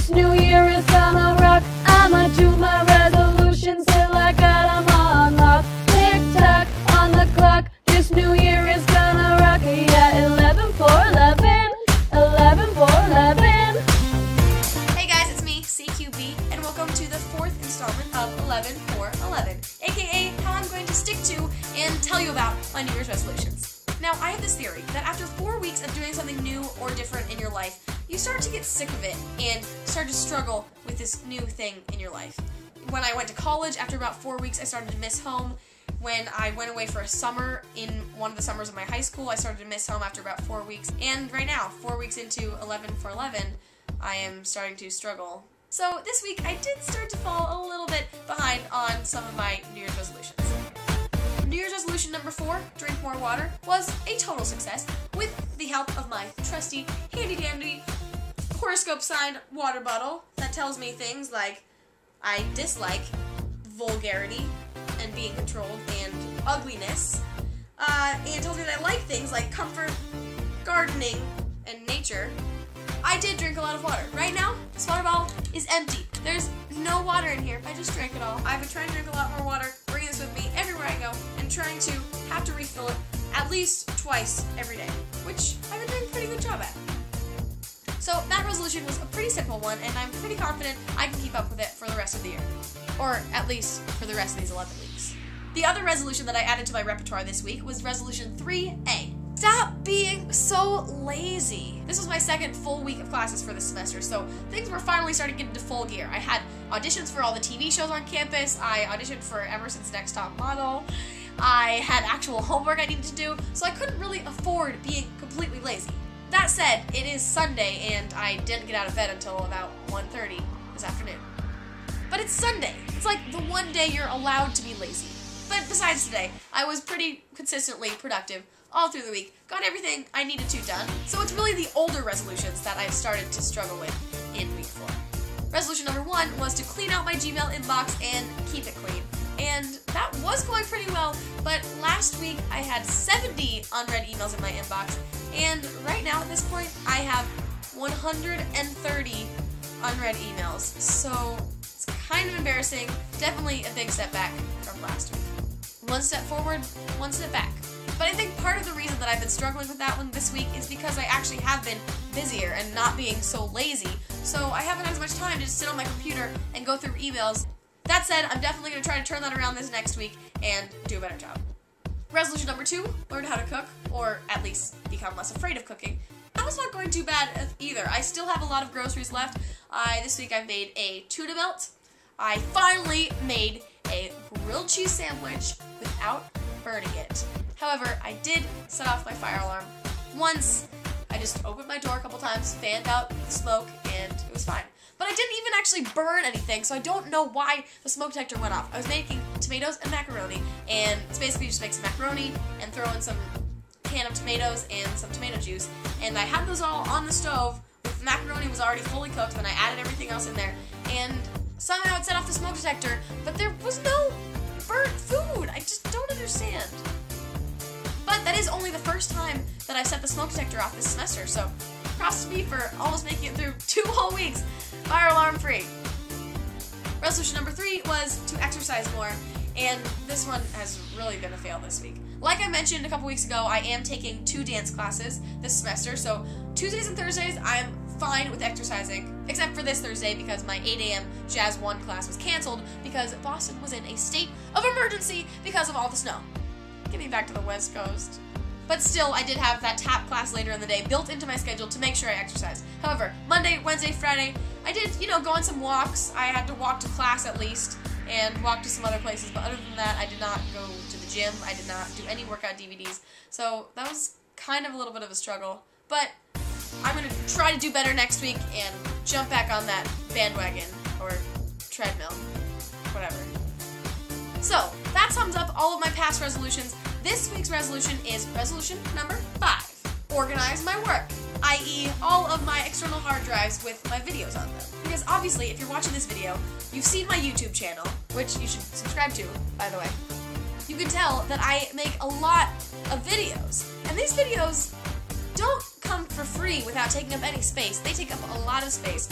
This new year is gonna rock. I'ma do my resolutions till I got 'em on lock. Tick tock on the clock. This new year is gonna rock. Yeah, 11/4/11. 11/4/11. Hey guys, it's me, CQB, and welcome to the fourth installment of 11/4/11, aka how I'm going to stick to and tell you about my New Year's resolutions. Now, I have this theory that after 4 weeks of doing something new or different in your life, you start to get sick of it and start to struggle with this new thing in your life. When I went to college, after about 4 weeks, I started to miss home. When I went away for a summer in one of the summers of my high school, I started to miss home after about 4 weeks. And right now, 4 weeks into 11/4/11, I am starting to struggle. So this week, I did start to fall a little bit behind on some of my New Year's resolutions. New Year's resolution number 4, drink more water, was a total success with the help of my trusty, handy-dandy, horoscope-signed water bottle that tells me things like I dislike vulgarity and being controlled and ugliness, and tells me that I like things like comfort, gardening, and nature. I did drink a lot of water. Right now, this water bottle is empty. There's no water in here. I just drank it all. I've been trying to drink a lot more water, bringing this with me everywhere I go, and trying to have to refill it at least twice every day, which I've been doing a pretty good job at. So that resolution was a pretty simple one, and I'm pretty confident I can keep up with it for the rest of the year. Or at least for the rest of these 11 weeks. The other resolution that I added to my repertoire this week was resolution 3A. Stop being so lazy. This was my second full week of classes for this semester, so things were finally starting to get into full gear. I had auditions for all the TV shows on campus, I auditioned for Emerson's Next Top Model, I had actual homework I needed to do, so I couldn't really afford being completely lazy. That said, it is Sunday, and I didn't get out of bed until about 1:30 this afternoon. But it's Sunday. It's like the one day you're allowed to be lazy. But besides today, I was pretty consistently productive all through the week, got everything I needed to done, so it's really the older resolutions that I've started to struggle with in week 4. Resolution number 1 was to clean out my Gmail inbox and keep it clean, and that was going pretty well, but last week I had 70 unread emails in my inbox, and right now at this point I have 130 unread emails, so it's kind of embarrassing, definitely a big step back from last week. One step forward, one step back. But I think part of the reason that I've been struggling with that one this week is because I actually have been busier and not being so lazy, so I haven't had as much time to just sit on my computer and go through emails. That said, I'm definitely going to try to turn that around this next week and do a better job. Resolution number 2, learn how to cook, or at least become less afraid of cooking. That was not going too bad either. I still have a lot of groceries left. This week I've made a tuna melt. I finally made a grilled cheese sandwich without burning it. However, I did set off my fire alarm once. I just opened my door a couple times, fanned out the smoke, and it was fine. But I didn't even actually burn anything, so I don't know why the smoke detector went off. I was making tomatoes and macaroni, and it's basically just make some macaroni and throw in some can of tomatoes and some tomato juice. And I had those all on the stove. The macaroni was already fully cooked, then I added everything else in there, and somehow it set off the smoke detector, but there was no burnt food. I just don't understand. But that is only the first time that I've set the smoke detector off this semester, so props to me for almost making it through 2 whole weeks fire alarm free. Resolution number 3 was to exercise more, and this one has really been a fail this week. Like I mentioned a couple weeks ago, I am taking 2 dance classes this semester, so Tuesdays and Thursdays I'm fine with exercising, except for this Thursday because my 8 a.m. Jazz 1 class was canceled because Boston was in a state of emergency because of all the snow. Getting back to the West Coast. But still, I did have that tap class later in the day built into my schedule to make sure I exercised. However, Monday, Wednesday, Friday, I did, go on some walks. I had to walk to class at least, and walk to some other places, but other than that, I did not go to the gym. I did not do any workout DVDs, so that was kind of a little bit of a struggle. But I'm going to try to do better next week and jump back on that bandwagon, or treadmill, whatever. So, that sums up all of my past resolutions. This week's resolution is resolution number 5. Organize my work, i.e. all of my external hard drives with my videos on them. Because obviously, if you're watching this video, you've seen my YouTube channel, which you should subscribe to, by the way. You can tell that I make a lot of videos, and these videos don't come for free without taking up any space. They take up a lot of space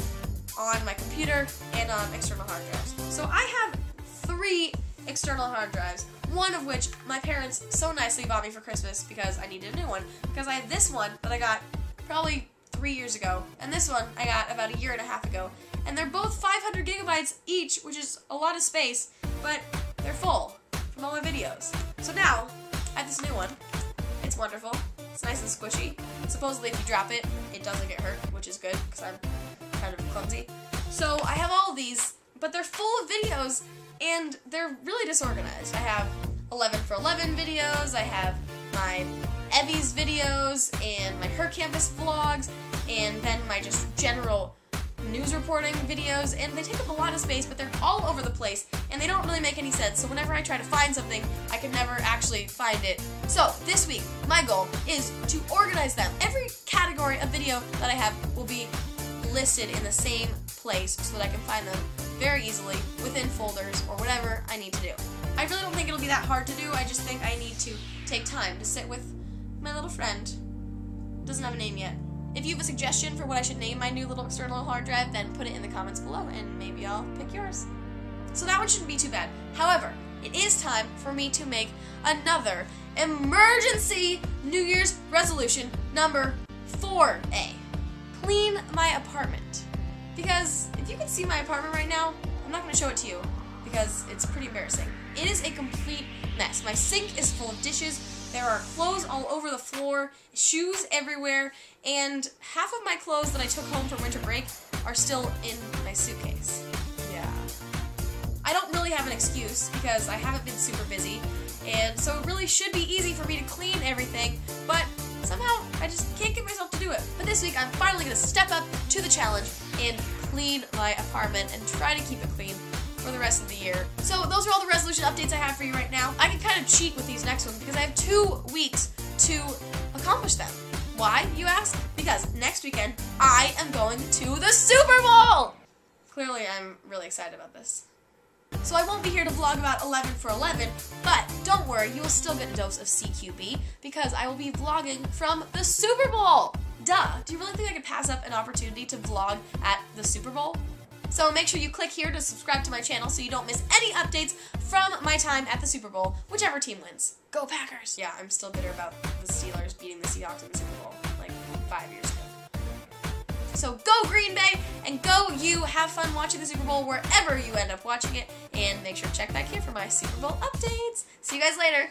on my computer and on external hard drives. So I have 3 external hard drives, one of which my parents so nicely bought me for Christmas because I needed a new one. Because I have this one that I got probably 3 years ago, and this one I got about 1.5 years ago. And they're both 500 gigabytes each, which is a lot of space, but they're full from all my videos. So now, I have this new one. It's wonderful. It's nice and squishy. Supposedly if you drop it, it doesn't get hurt, which is good, because I'm kind of clumsy. So I have all of these, but they're full of videos, and they're really disorganized. I have 11 for 11 videos, I have my Evie's videos, and my Her Campus vlogs, and then my just general news reporting videos, and they take up a lot of space, but they're all over the place, and they don't really make any sense, so whenever I try to find something, I can never actually find it. So, this week, my goal is to organize them. Every category of video that I have will be listed in the same place so that I can find them very easily within folders or whatever I need to do. I really don't think it'll be that hard to do, I just think I need to take time to sit with my little friend. Doesn't have a name yet. If you have a suggestion for what I should name my new little external hard drive, then put it in the comments below and maybe I'll pick yours. So that one shouldn't be too bad. However, it is time for me to make another emergency New Year's resolution number 4A. Clean my apartment. Because if you can see my apartment right now, I'm not going to show it to you because it's pretty embarrassing. It is a complete mess. My sink is full of dishes. There are clothes all over the floor, shoes everywhere, and half of my clothes that I took home for winter break are still in my suitcase. Yeah. I don't really have an excuse because I haven't been super busy, and so it really should be easy for me to clean everything, but somehow I just can't get myself to do it. But this week I'm finally going to step up to the challenge and clean my apartment and try to keep it clean for the rest of the year. So those are all the resolution updates I have for you right now. I can kind of cheat with these next ones because I have 2 weeks to accomplish them. Why, you ask? Because next weekend I am going to the Super Bowl! Clearly I'm really excited about this. So I won't be here to vlog about 11 for 11, but don't worry, you will still get a dose of CQB because I will be vlogging from the Super Bowl! Duh! Do you really think I could pass up an opportunity to vlog at the Super Bowl? So make sure you click here to subscribe to my channel so you don't miss any updates from my time at the Super Bowl, whichever team wins. Go Packers! Yeah, I'm still bitter about the Steelers beating the Seahawks in the Super Bowl, like 5 years ago. So go Green Bay, and go you! Have fun watching the Super Bowl wherever you end up watching it, and make sure to check back here for my Super Bowl updates. See you guys later!